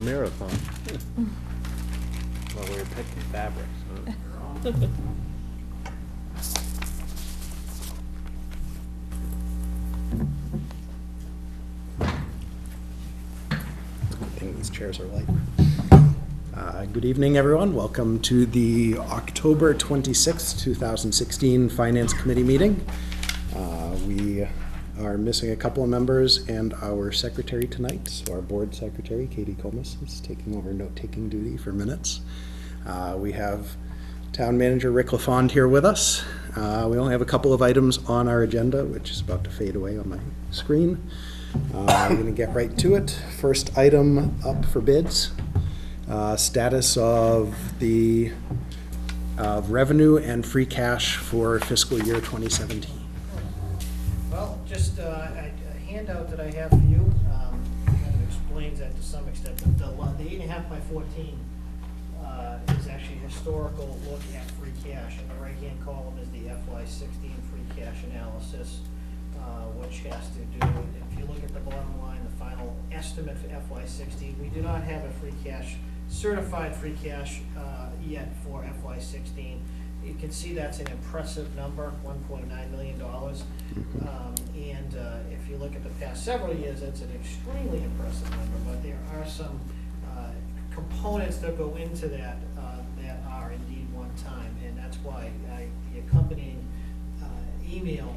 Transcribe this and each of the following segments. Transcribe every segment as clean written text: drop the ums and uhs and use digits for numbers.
Marathon. Well, we were picking fabrics. Huh? I think these chairs are light. Good evening, everyone. Welcome to the October 26th, 2016 Finance Committee meeting. We are missing a couple of members and our secretary tonight. So our board secretary, Katie Comas, is taking over note-taking duty for minutes. We have town manager Rick LaFond here with us. We only have a couple of items on our agenda, which is about to fade away on my screen. I'm going to get right to it. First item up for bids. Status of the revenue and free cash for fiscal year 2017. Well, just a handout that I have for you kind of explains that to some extent. The 8.5 by 14 is actually a historical look at free cash. And the right-hand column is the FY16 free cash analysis, which has to do with, if you look at the bottom line, the final estimate for FY16, we do not have a free cash, certified free cash yet for FY16. You can see that's an impressive number, $1.9 million. And if you look at the past several years, that's an extremely impressive number. But there are some components that go into that that are indeed one time. And that's why the accompanying email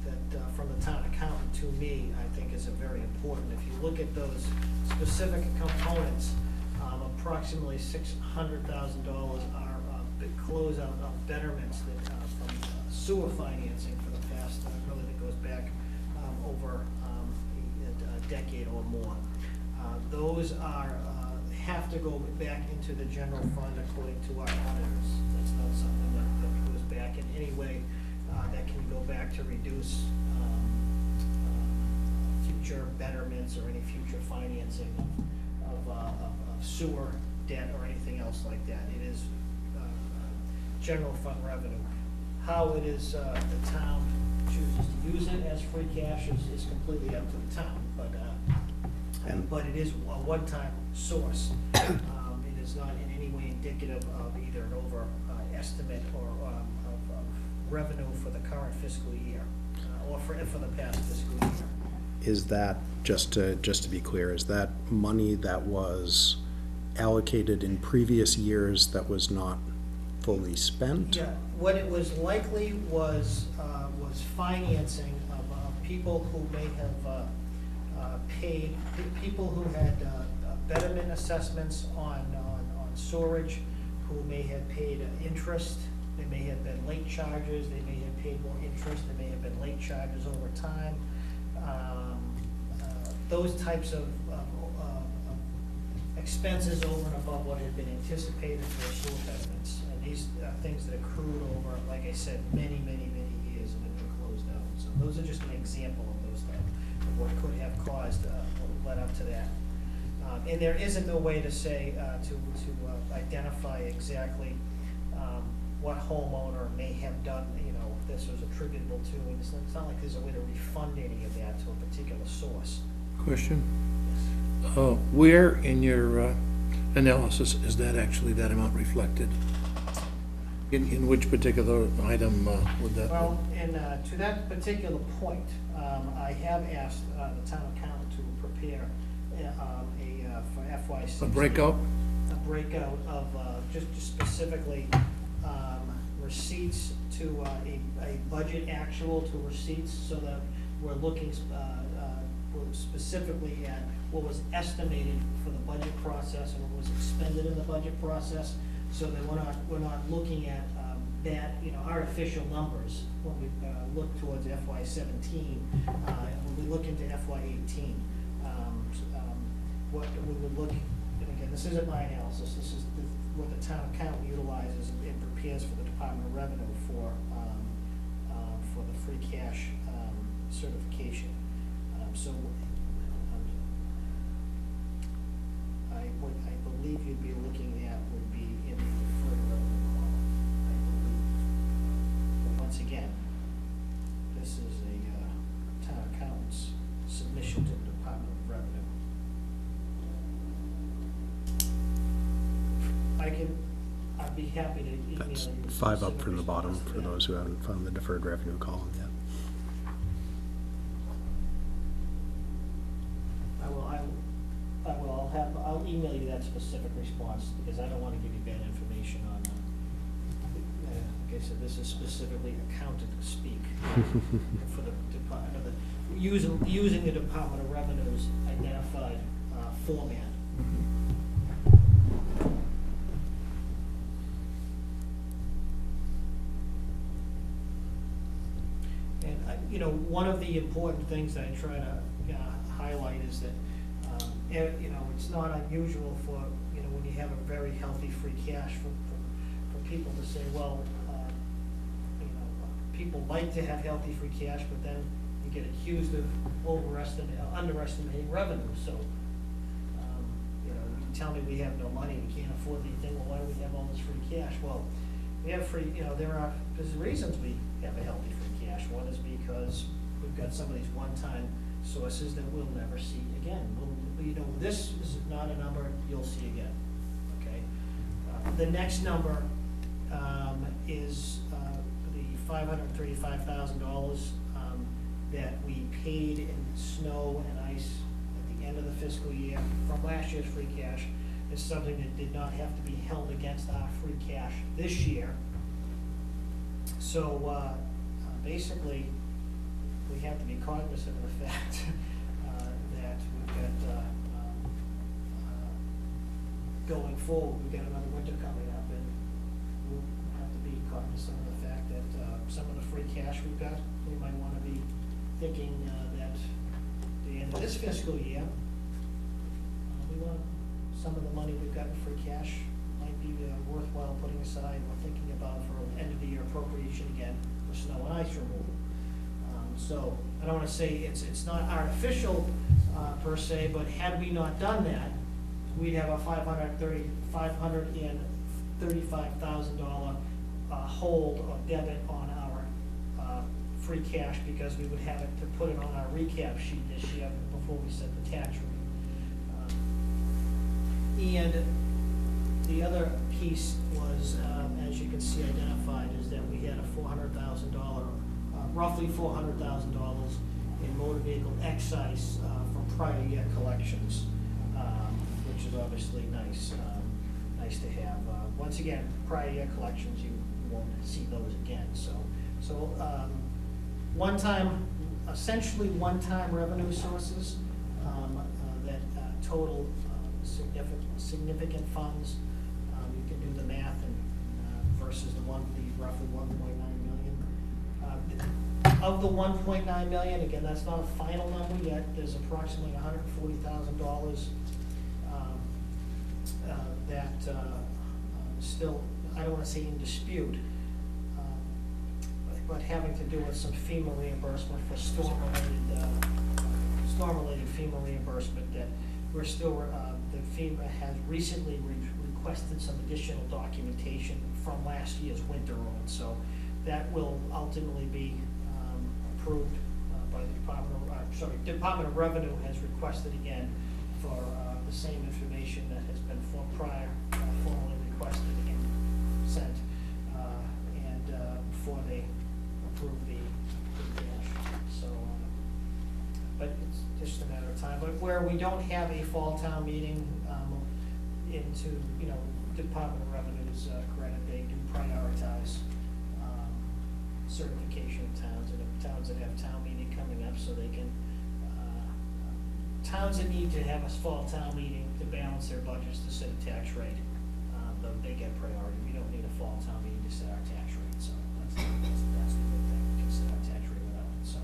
that from the town accountant to me, I think is very important. If you look at those specific components, approximately $600,000 are big closeout of betterments that from sewer financing for the past, really that goes back over a decade or more. Those are have to go back into the general fund according to our auditors. That's not something that goes back in any way that can go back to reduce future betterments or any future financing of sewer debt or anything else like that. It is general fund revenue. How it is the town chooses to use it as free cash is completely up to the town, but it is a one-time source. It is not in any way indicative of either an over estimate or of revenue for the current fiscal year or for the past fiscal year. Is that, just to be clear, is that money that was allocated in previous years that was not fully spent? Yeah, what it was likely was financing of people who may have paid, people who had betterment assessments on sewerage, who may have paid interest. They may have been late charges, they may have paid more interest, they may have been late charges over time. Those types of expenses over and above what had been anticipated for sewer betterments. And these are things that accrued over, like I said, many years and have been closed out. So those are just an example of those things, of what could have caused, what led up to that. And there isn't a way to say, to identify exactly what homeowner may have done, if this was attributable to, and it's not like there's a way to refund any of that to a particular source. Question. Where in your analysis is that actually that amount reflected? In which particular item would that? Well, to that particular point, I have asked the town accountant to prepare for FY16. A breakout? A breakout of just specifically receipts to a budget actual to receipts, so that we're looking specifically at what was estimated for the budget process and what was expended in the budget process, so that we're not looking at that artificial numbers when we look towards FY17. When we look into FY18, what we would look, and again, this isn't my analysis. This is what the town accountant utilizes and prepares for the Department of Revenue for the free cash certification. So I believe you'd be looking at would be in the deferred revenue column, I believe. But once again, this is a town accountant's submission to the Department of Revenue. I'd be happy to email you. That's 5 up specific from the bottom response to for that. those who haven't found the deferred revenue column yet. I'll email you that specific response, because I don't wanna give you bad information on, like I said, this is specifically accountant speak for the department, using the Department of Revenue's identified, format. And one of the important things that I try to highlight is that, it's not unusual for, when you have a very healthy free cash for people to say, well, people like to have healthy free cash, but then you get accused of underestimating revenue. So, you tell me we have no money, we can't afford anything, well, why do we have all this free cash? Well, we have free, there's reasons we have a healthy free cash. One is because we've got some of these one-time sources that we'll never see again. This is not a number you'll see again, okay? The next number is the $535,000 that we paid in snow and ice at the end of the fiscal year from last year's free cash. Is something that did not have to be held against our free cash this year. So basically, we have to be cognizant of the fact that we've got, going forward, we've got another winter coming up, and we'll have to be cognizant of the fact that some of the free cash we've got, we might want to be thinking that at the end of this fiscal year, we want some of the money we've got in free cash might be worthwhile putting aside or thinking about for an end of the year appropriation again for snow and ice removal. So I don't want to say it's not artificial per se, but had we not done that, we'd have a $535,000 hold or debit on our free cash, because we would have it to put it on our recap sheet this year before we set the tax rate. And the other piece was, as you can see identified, is that we had a $400,000, roughly $400,000 in motor vehicle excise from prior year collections, which is obviously nice to have. Once again, prior year collections, you won't see those again. So essentially one-time revenue sources that total significant funds. You can do the math and versus the roughly 1.9 million. Of the 1.9 million, again, that's not a final number yet. There's approximately $140,000 that still, I don't want to say in dispute, but having to do with some FEMA reimbursement for storm-related FEMA reimbursement that we're still, the FEMA has recently requested some additional documentation from last year's winter on. So that will ultimately be approved by the Department of Revenue has requested again for the same information that has been formally requested and sent, and before they approve the cash. So, but it's just a matter of time. But where we don't have a fall town meeting, into Department of Revenue's credit, they do prioritize certification of towns, and if towns that have town meeting coming up, so they can, towns that need to have a fall town meeting to balance their budgets to set a tax rate, though they get priority. We don't need a fall town meeting to set our tax rate, so that's the good thing, we can set our tax rate without it.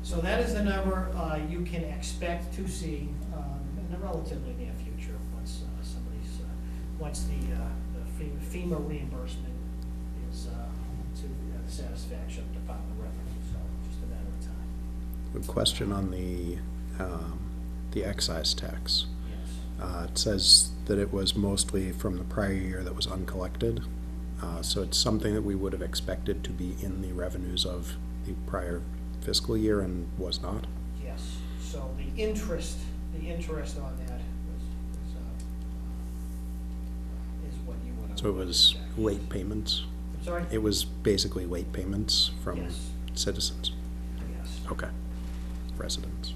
So that is the number you can expect to see in the relatively near future once once the FEMA reimbursement is to the satisfaction of Department of Revenue, so just a matter of time. A question on the excise tax. Yes. It says that it was mostly from the prior year that was uncollected. So it's something that we would have expected to be in the revenues of the prior fiscal year and was not. Yes, so the interest on that is what you So it was late payments? Sorry? It was basically late payments from Yes. citizens? Yes. Okay, residents.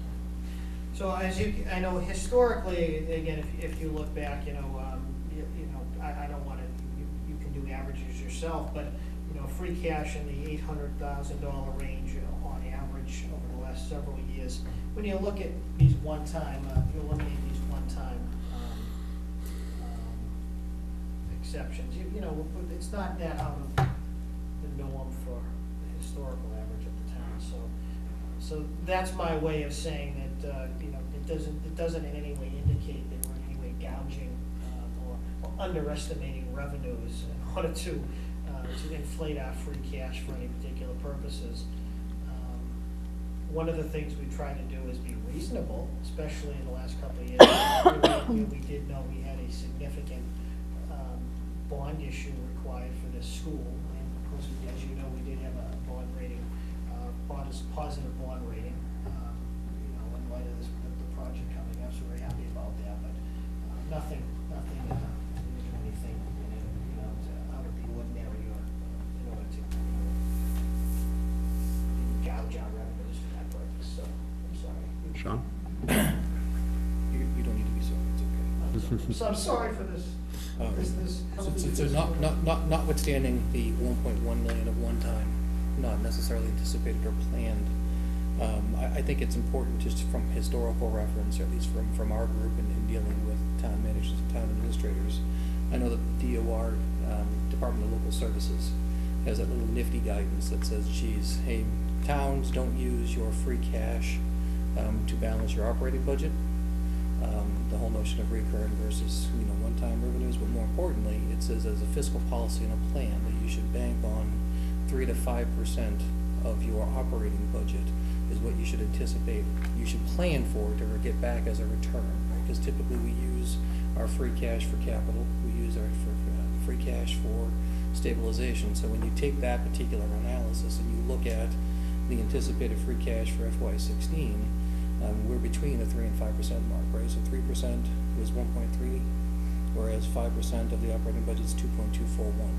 So as you, I know historically, again, if you look back, I don't wanna, you can do averages yourself, but, free cash in the $800,000 range on average over the last several years. When you look at these one-time, you eliminate these one-time, exceptions, it's not that out of the norm for the historical average of the town, so that's my way of saying that, it doesn't in any way indicate that we're in any way gouging, or underestimating revenues in order to inflate our free cash for any particular purposes. One of the things we try to do is be reasonable, especially in the last couple of years. We did know we had a significant bond issue required for this school. And of course, as you know, we did have a bond rating, positive bond rating, in light of the project coming up, so we're happy about that. But nothing, anything, out of the ordinary or in order to gouge our revenues for that purpose. So I'm sorry. Sean? You don't need to be sorry, it's okay. So I'm sorry for this. So notwithstanding the 1.1 million of one-time, not necessarily anticipated or planned, I think it's important just from historical reference, or at least from our group in dealing with town managers and town administrators. I know that the DOR, Department of Local Services, has that little nifty guidance that says, geez, hey, towns, don't use your free cash to balance your operating budget. The whole notion of recurring versus, one-time revenues, but more importantly, it says as a fiscal policy and a plan that you should bank on 3 to 5% of your operating budget is what you should anticipate, you should plan for to get back as a return, right? Because typically we use our free cash for capital, we use our free cash for stabilization. So when you take that particular analysis and you look at the anticipated free cash for FY16, we're between the 3 and 5% mark, right? So 3% was 1.3, whereas 5% of the operating budget is 2.241.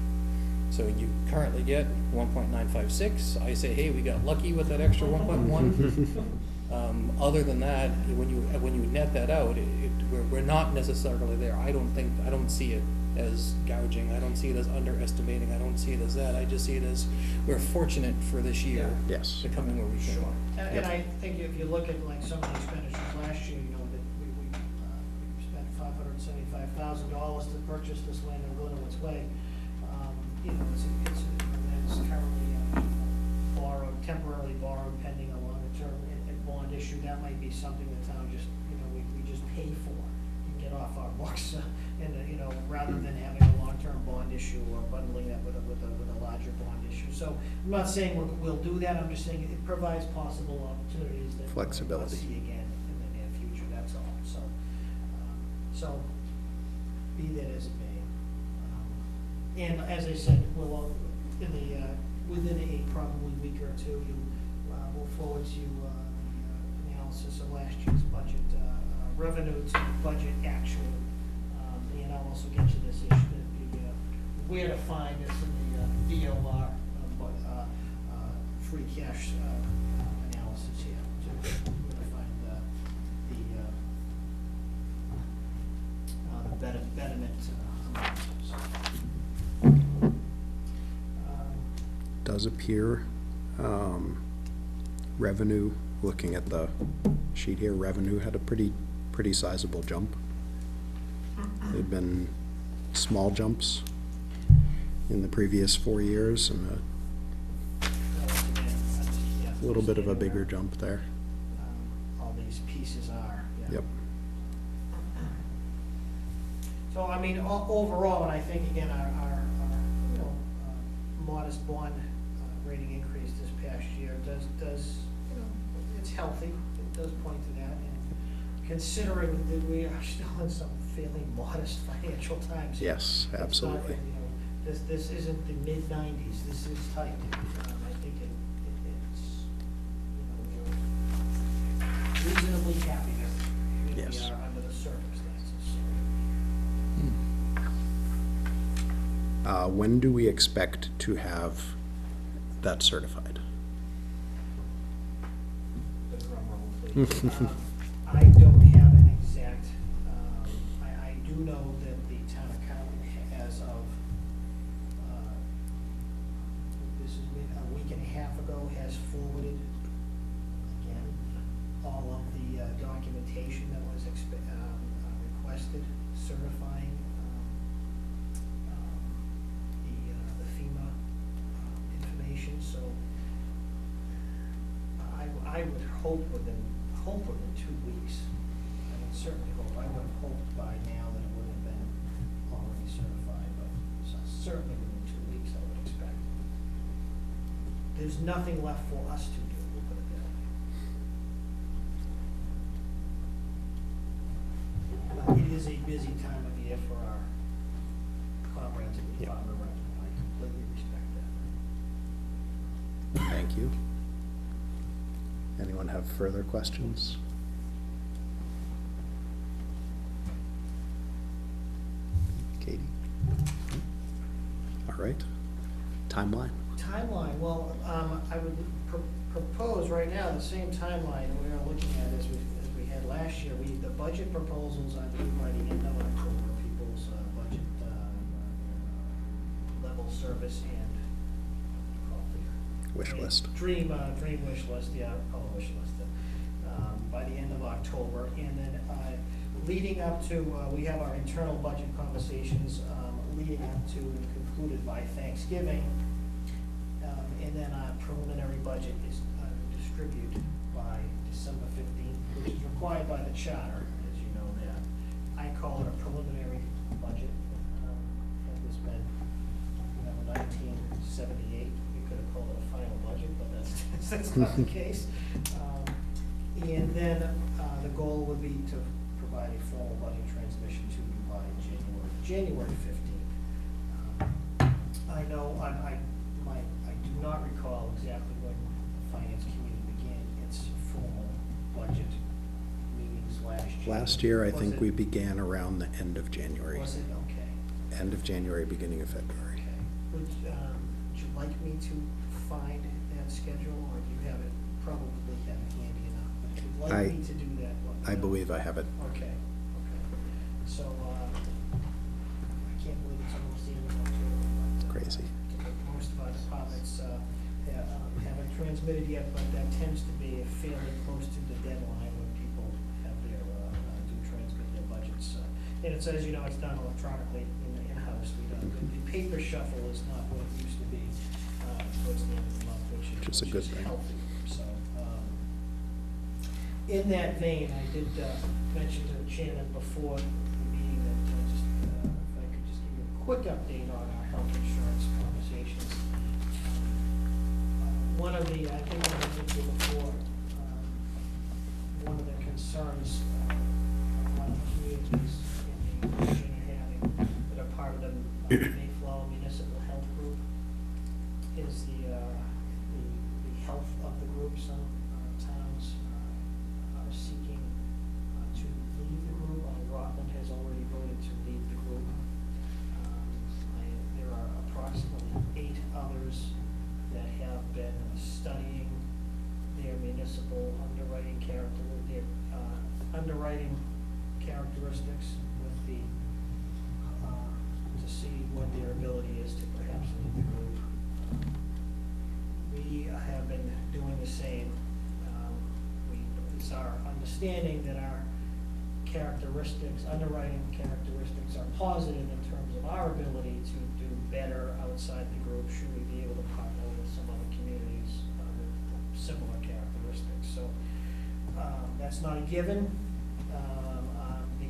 So you currently get 1.956. I say, hey, we got lucky with that extra 1.1. Other than that, when you net that out, we're not necessarily there. I don't see it as gouging. I don't see it as underestimating. I don't see it as that. I just see it as we're fortunate for this year Yes. to come in where we can. Sure. And I think if you look at like some of the expenditures last year, that we spent $575,000 to purchase this land in Glenwood's Way. It's currently borrowed, temporarily borrowed pending a longer term bond issue. That might be something the town just, we just pay for and get off our books. And, rather than having a long-term bond issue or bundling that with a larger bond issue. So I'm not saying we'll do that, I'm just saying it provides possible opportunities that Flexibility. we'll see again in the near future, that's all. So be that as it may. And as I said, we'll, within probably week or two, we'll forward to you the analysis of last year's budget revenue to budget actual. And I'll also get you this issue, where to find this in the DOR free cash analysis here, where to find the betterment amounts. Does appear revenue, looking at the sheet here, revenue had a pretty sizable jump. There'd been small jumps in the previous 4 years and a little bit of a bigger jump there. All these pieces are, yeah. Yep. So, I mean, overall, and I think, again, our modest bond rating increase this past year does, it's healthy. It does point to that. And considering that we are still in some fairly modest financial times here. Yes, absolutely. It's not, this isn't the mid-90s. This is tight. I think it's, we're reasonably happy with where we Yes. are under the circumstances. When do we expect to have that certified? The drum roll, please. I don't have an exact, I do know that the town accountant as of, this is a week and a half ago, has forwarded, again, all of the documentation that was requested, certifying the FEMA information, so I would hope within 2 weeks. I would certainly hope, I would have hoped by now that it would have been already certified, but certainly within 2 weeks, I would expect. There's nothing left for us to do, we'll put it that way. It is a busy time of year for our comrades in the Yep. Department of Revenue, I completely respect that. Thank you. Anyone have further questions? Katie? All right. Timeline? Timeline, well, I would propose right now, the same timeline we are looking at as we had last year. The budget proposals, I believe, by the end of October, people's budget level service and Wish list. Dream wish list, yeah, I'll call it wish list, by the end of October. And then leading up to, we have our internal budget conversations leading up to and concluded by Thanksgiving. And then our preliminary budget is distributed by December 15th, which is required by the charter, as you know that. I call it a preliminary budget. It was been, 1978. You could have called it a final budget, but that's not the case. And then the goal would be to provide a formal budget transmission to you by January 15th. I know I do not recall exactly when the finance committee began its formal budget meetings last year. Last year, I Was think it- we began around the end of January. Was it, okay. End of January, beginning of February. Okay. Would you like me to find that schedule, or do you have it, probably have it handy enough? But if you'd like me to do that, I believe I have it. Okay, okay. So, I can't believe it's almost the end of October. But, Crazy. Most of our departments haven't transmitted yet, but that tends to be fairly close to the deadline when people have their, do transmit their budgets. And it's, as you know, it's done electronically in-house. We don't, the paper shuffle is not what it used to be towards the end of the month, which Which is a good thing. healthy. So, in that vein, I did mention to the chairman before the meeting that just, if I could just give you a quick update on our health insurance conversations. One of the, I think I mentioned to you before, one of the concerns of one of the communities in the region are having that are part of the Mayflower Municipal Health Group is the health of the group. Some towns are seeking to leave the group. Rockland has already voted to leave the group. There are approximately 8 others that have been studying their municipal underwriting underwriting characteristics with the, to see what their ability is to perhaps lead the group. We have been doing the same. It's our understanding that our characteristics, underwriting characteristics are positive in terms of our ability to do better outside the group should we be able to partner with some other communities with similar characteristics. So that's not a given. The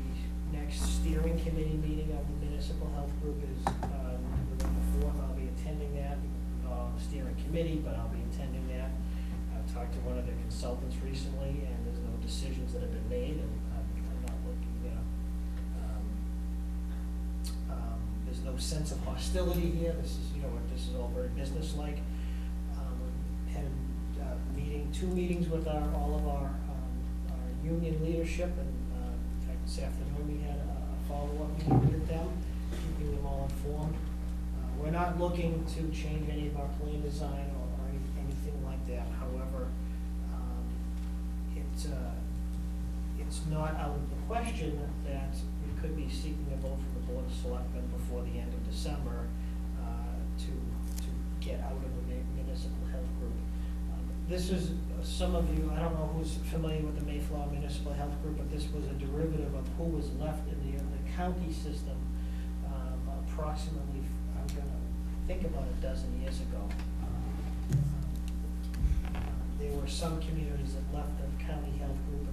next steering committee meeting of the municipal health group is November 4th. I'll be attending that, not on the steering committee, but I'll be attending that. I've talked to one of the consultants recently, and there's no decisions that have been made, and I'm not looking, there's no sense of hostility here. This is all very businesslike. We had a meeting, 2 meetings with all of our union leadership, and in fact, this afternoon we had a follow-up meeting with them, keeping them all informed. looking to change any of our plan design or anything like that. However, it's not out of the question that we could be seeking a vote from the Board of Selectmen before the end of December to get out of the municipal health group. This is, some of you, I don't know who's familiar with the Mayflower Municipal Health Group, but this was a derivative of who was left in the county system approximately, I'm gonna think about a dozen years ago. There were some communities that left the county health group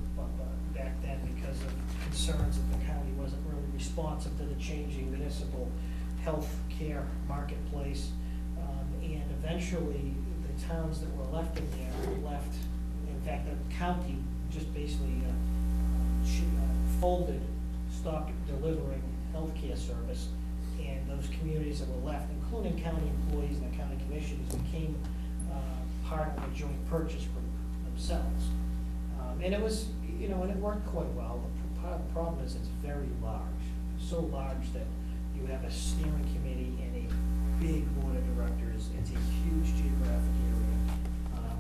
back then because of concerns that the county wasn't really responsive to the changing municipal health care marketplace. And eventually, the towns that were left in there left, in fact, the county just basically folded, stopped delivering healthcare service, and those communities that were left, including county employees and the county commissioners, became part of a joint purchase group themselves. And it was, and it worked quite well. Part of the problem is it's very large, so large that you have a steering committee and a big board of directors. It's a huge geographic area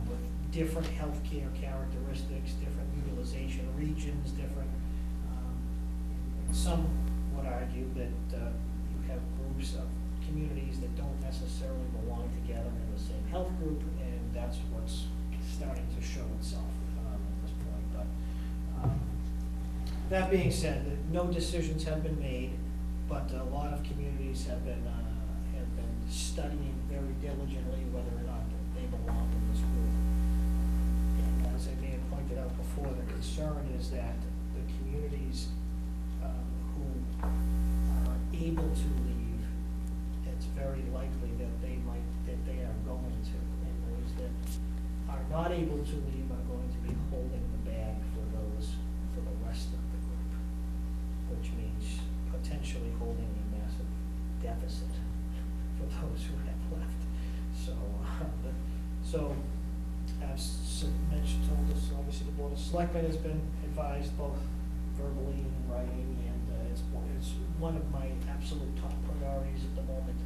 with different healthcare characteristics, different utilization regions, different. Some would argue that you have groups of communities that don't necessarily belong together in the same health group, and that's what's starting to show itself at this point. But that being said, no decisions have been made, but a lot of communities have been studying very diligently whether or not they belong in this group. And as I may have pointed out before, the concern is that the communities who are able to leave, it's very likely that they are going to, and those that are not able to leave are going to be holding the bag for the rest of the group, which means potentially holding a massive deficit for those who have left. So as mentioned, told us, obviously the Board of Selectmen has been advised both verbally and in writing, and it's one of my absolute top priorities at the moment.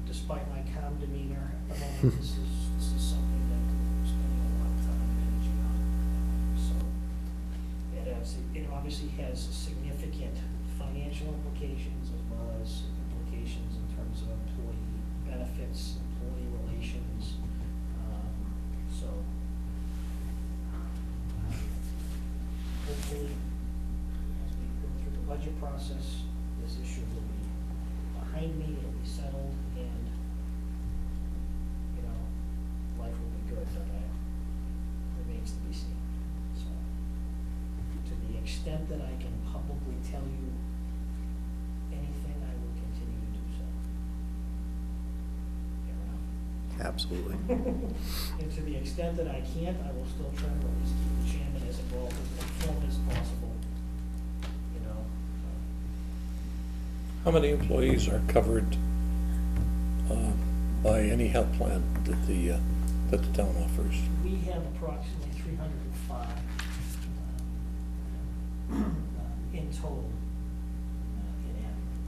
Despite my calm demeanor at the moment, this is something that I'm spending a lot of time and energy on. So it obviously has significant financial implications as well as implications in terms of employee benefits, employee relations. Hopefully, as we go through the budget process, this issue will be behind me, it'll be settled, and, life will be good, but that remains to be seen. So, to the extent that I can publicly tell you anything, I will continue to do so. Fair enough? Absolutely. And to the extent that I can't, I will still try to at least keep the chairman as involved, as informed as possible, How many employees are covered by any health plan that the town offers? We have approximately 305 in total in Abington.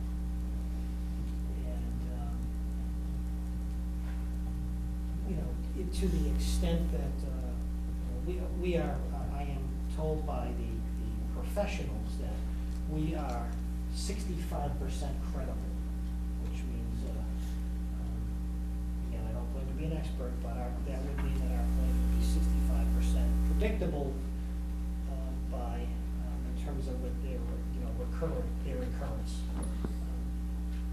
And, to the extent that we are, I am told by the professionals that we are 65% credible, which means, again, I don't claim to be an expert, but that would mean that our plan would be 65% predictable by, in terms of what their recurrence.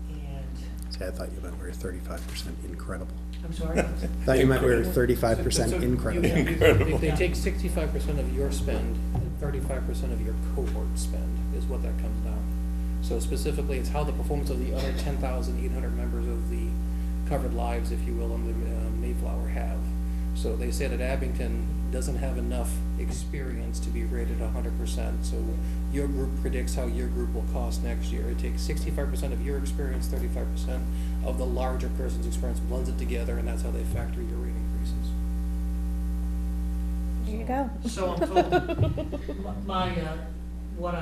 And, See, I thought you meant we were 35% incredible. I'm sorry? I thought you meant we were 35% So incredible. They take 65% of your spend, and 35% of your cohort spend is what that comes down. So specifically, it's how the performance of the other 10,800 members of the covered lives, if you will, on the Mayflower have. So they say that Abington doesn't have enough experience to be rated 100%. So your group predicts how your group will cost next year. It takes 65% of your experience, 35% of the larger person's experience, blends it together, and that's how they factor your rate increases. There you go. So I'm told, what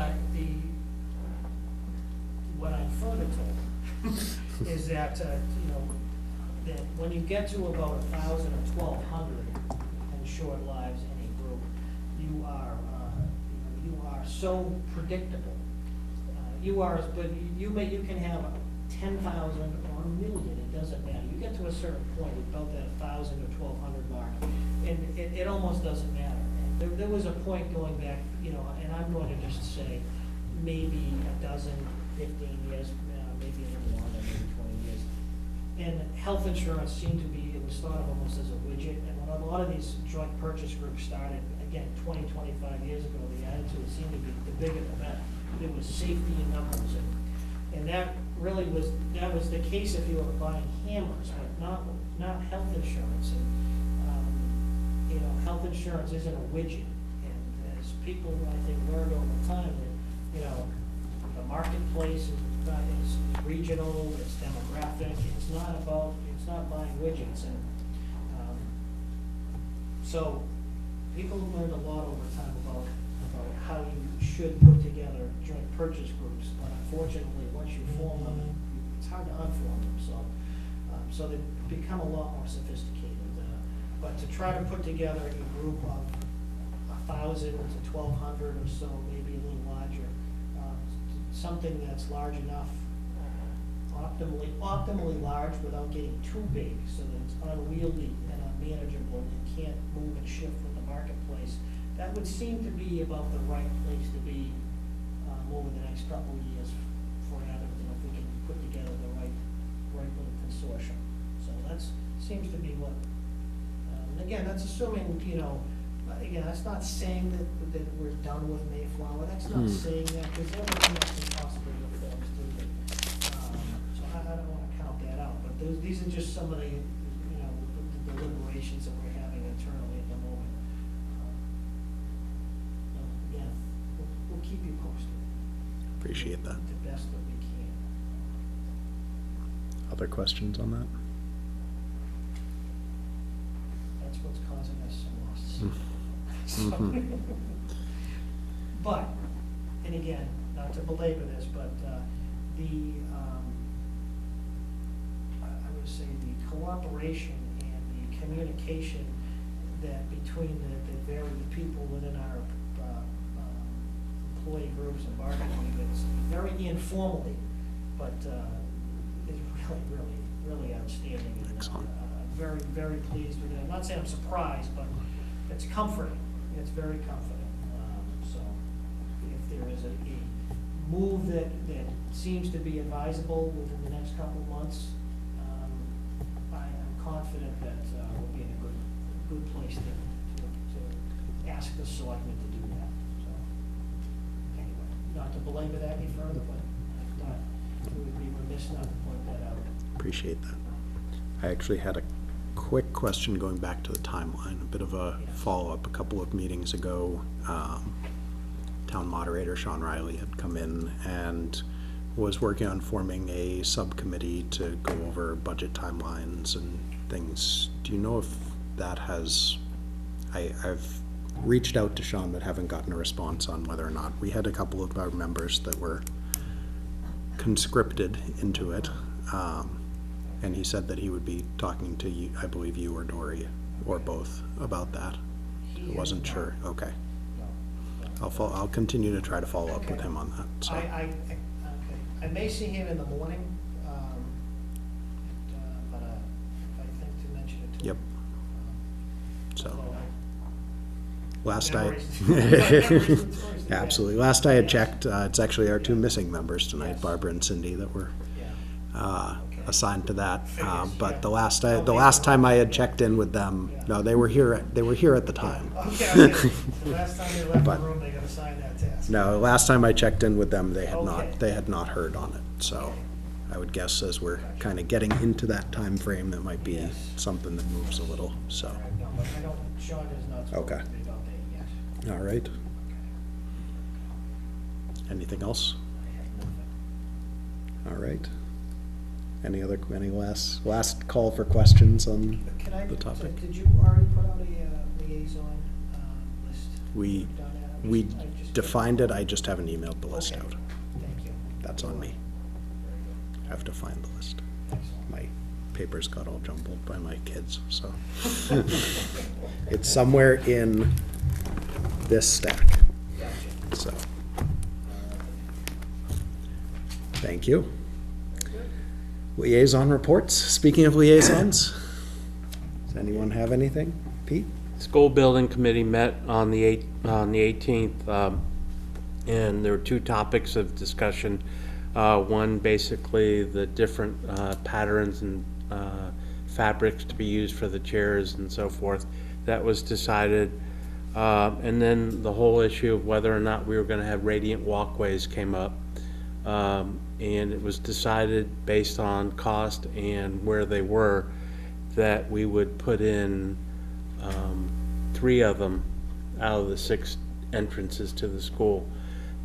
I'm further told is that, you know, that when you get to about 1,000 or 1,200 insured lives in a group, you are so predictable. You are, but you can have 10,000 or 1,000,000, it doesn't matter. You get to a certain point, about that 1,000 or 1,200 mark, and it almost doesn't matter. And there was a point going back, you know, and I'm going to just say maybe a dozen, 15 years, maybe a little longer, maybe 20 years. And health insurance seemed to be, it was thought of almost as a widget, and when a lot of these joint purchase groups started, again, 20, 25 years ago, the attitude seemed to be the bigger the better. It was safety in numbers, and that really was the case if you were buying hammers, but not health insurance. And, you know, health insurance isn't a widget, and as people, I think, learned over time that, you know, the marketplace is regional, it's demographic, it's not buying widgets, and so people learned a lot over time about how you should put together joint purchase groups, but unfortunately, once you form them, it's hard to unform them, so they become a lot more sophisticated. But to try to put together a group of 1,000 to 1,200 or so, maybe a little larger, something that's large enough, optimally large without getting too big, so that it's unwieldy and unmanageable, and can't move and shift with the marketplace. That would seem to be about the right place to be over the next couple of years for Abington, if we can put together the right little consortium. So that seems to be what. Again, that's assuming, you know, again, that's not saying that we're done with Mayflower. That's not saying that, because everything else can possibly reform too. So I don't want to count that out. But these are just some of the, you know, the deliberations that we're having internally at the moment. So again, we'll keep you posted. Appreciate that. The best that we can. Other questions on that? That's what's causing us some loss. Mm-hmm. But, and again, not to belabor this, but I would say the cooperation and the communication that between the various people within our employee groups and bargaining units, very informally, but is really outstanding. And, Excellent. very, very pleased with it. I'm not saying I'm surprised, but it's comforting. It's very comforting. So if there is a move that seems to be advisable within the next couple of months, I am confident that we'll be in a good place to ask the selectmen to do that. So anyway, not to belabor that any further, but I thought we would be remiss not to point that out. Appreciate that. I actually had a quick question going back to the timeline, a bit of a follow-up. A couple of meetings ago, town moderator Sean Riley had come in and was working on forming a subcommittee to go over budget timelines and things. Do you know if that has, I've reached out to Sean but haven't gotten a response on whether or not. We had a couple of our members that were conscripted into it. And he said that he would be talking to you, I believe you or Dory, or both, about that. I wasn't sure. Okay. I'll continue to try to follow up with him on that. So. Okay. I may see him in the morning, but I think to mention it to him. Yep. So. Although Last Memories. absolutely. Last I had checked, it's actually our two missing members tonight, Yes. Barbara and Cindy, that were Okay. assigned to that. But yeah. the last time I had checked in with them, no, they were here at the time. Okay, the last time they left the But- room, they got assigned that task. No, last time I checked in with them, they had Okay. not heard on it. So Okay. I would guess as we're kind of getting into that time frame, that might be Yes. something that moves a little. So, All right, no, but I don't, Sean has not spoken Okay. to me about that yet. all right. Okay. Anything else? I have nothing. All right. Any last call for questions on Can I, the topic? did you already put out a liaison list? We You've done that? We I just- defined it, I just haven't emailed the list Okay. out. Thank you. That's on me. Very have to find the list. Excellent. My papers got all jumbled by my kids, so. It's somewhere in this stack, Gotcha. so, thank you. Liaison reports. Speaking of liaisons, does anyone have anything? Pete? School building committee met on the 18th, and there were two topics of discussion. One, basically the different patterns and fabrics to be used for the chairs and so forth. That was decided. And then the whole issue of whether or not we were going to have radiant walkways came up. And it was decided based on cost and where they were that we would put in 3 of them out of the 6 entrances to the school.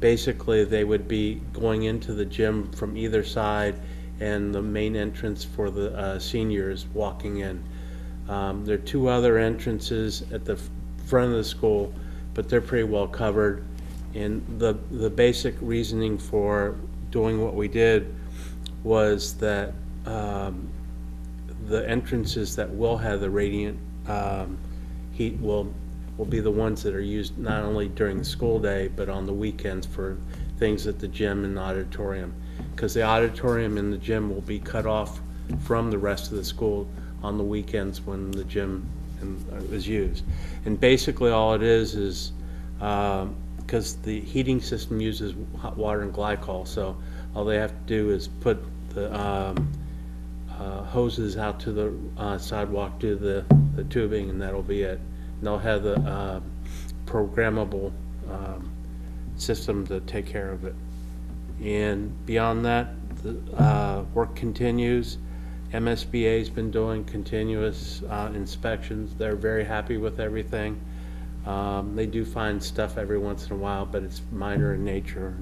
Basically, they would be going into the gym from either side and the main entrance for the seniors walking in. There are 2 other entrances at the front of the school, but they're pretty well covered. And the basic reasoning for doing what we did was that the entrances that will have the radiant heat will be the ones that are used not only during the school day, but on the weekends for things at the gym and auditorium. Because the auditorium and the gym will be cut off from the rest of the school on the weekends when the gym is used. And basically all it is because the heating system uses hot water and glycol, so all they have to do is put the hoses out to the sidewalk, do the tubing, and that'll be it. And they'll have the programmable system to take care of it. And beyond that, the work continues. MSBA's been doing continuous inspections. They're very happy with everything. They do find stuff every once in a while, but it's minor in nature.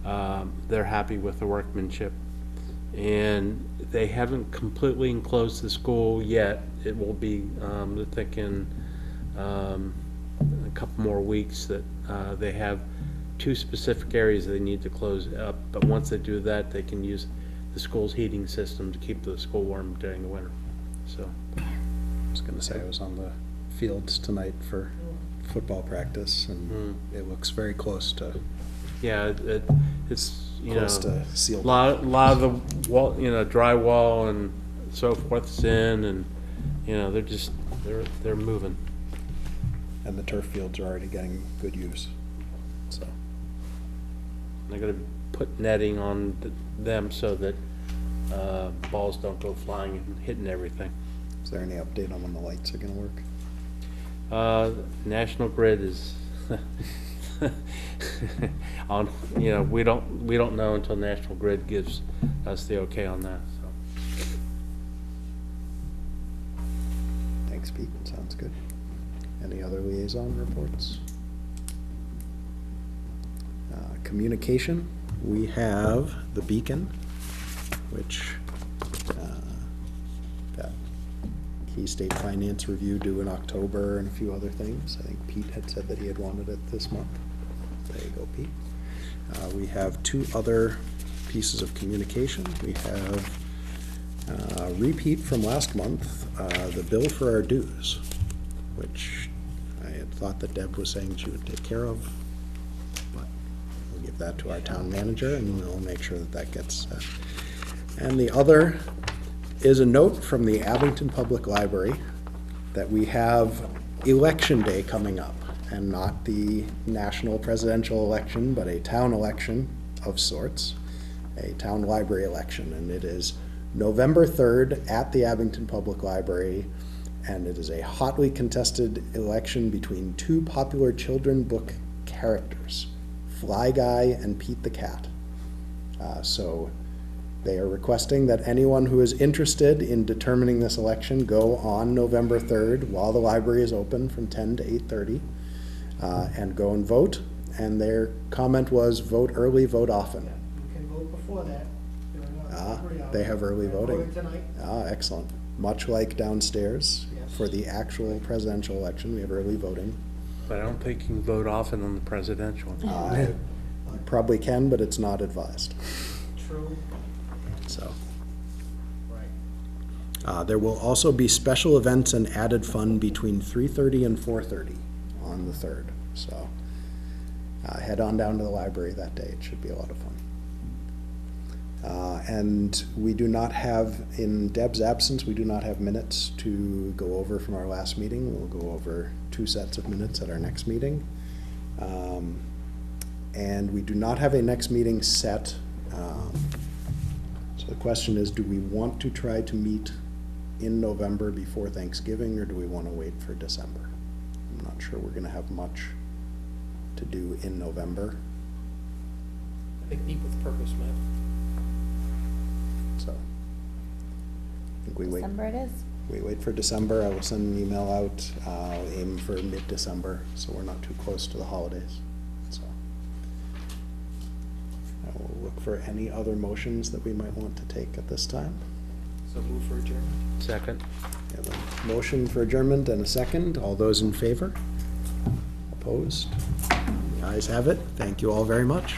And they're happy with the workmanship. And they haven't completely enclosed the school yet. It will be, they're thinking, a couple more weeks that they have 2 specific areas they need to close up. But once they do that, they can use the school's heating system to keep the school warm during the winter. So, I was gonna say, I was on the fields tonight for football practice, and it looks very close to, yeah, it's, you close know, to sealed. lot of the wall, you know, drywall and so forth's in, and you know, they're moving. And the turf fields are already getting good use, so. They're gonna put netting on them so that balls don't go flying and hitting everything. Is there any update on when the lights are gonna work? National Grid is on, you know, we don't know until National Grid gives us the okay on that, so. Thanks, Pete, sounds good. Any other liaison reports? Communication, we have the Beacon, which that key state finance review due in October and a few other things. I think Pete had said that he had wanted it this month. There you go, Pete. We have 2 other pieces of communication. We have a repeat from last month, the bill for our dues, which I had thought that Deb was saying she would take care of, but we'll give that to our town manager and we'll make sure that that gets set. And the other is a note from the Abington Public Library that we have Election Day coming up, and not the national presidential election, but a town election of sorts, a town library election, and it is November 3rd at the Abington Public Library, and it is a hotly contested election between 2 popular children book characters, Fly Guy and Pete the Cat. So they are requesting that anyone who is interested in determining this election go on November 3rd while the library is open from 10 to 8:30 and go and vote. And their comment was, vote early, vote often. You can vote before that. They have early voting. Voted tonight. Excellent. Much like downstairs, Yes. for the actual presidential election, we have early voting. But I don't think you can vote often on the presidential. You probably can, but it's not advised. True. so. Right. There will also be special events and added fun between 3:30 and 4:30 on the 3rd, so head on down to the library that day. It should be a lot of fun. And we do not have, in Deb's absence, we do not have minutes to go over from our last meeting. We'll go over 2 sets of minutes at our next meeting. And we do not have a next meeting set. So the question is, do we want to try to meet in November before Thanksgiving, or do we want to wait for December? I'm not sure we're gonna have much to do in November, I think meet with purpose, Matt. so. I think we wait. December it is. We wait for December. I will send an email out. I'll aim for mid-December, so we're not too close to the holidays, so. I will look for any other motions that we might want to take at this time. So move for adjournment. Second? We have a motion for adjournment and a second. All those in favor? Opposed? The ayes have it. Thank you all very much.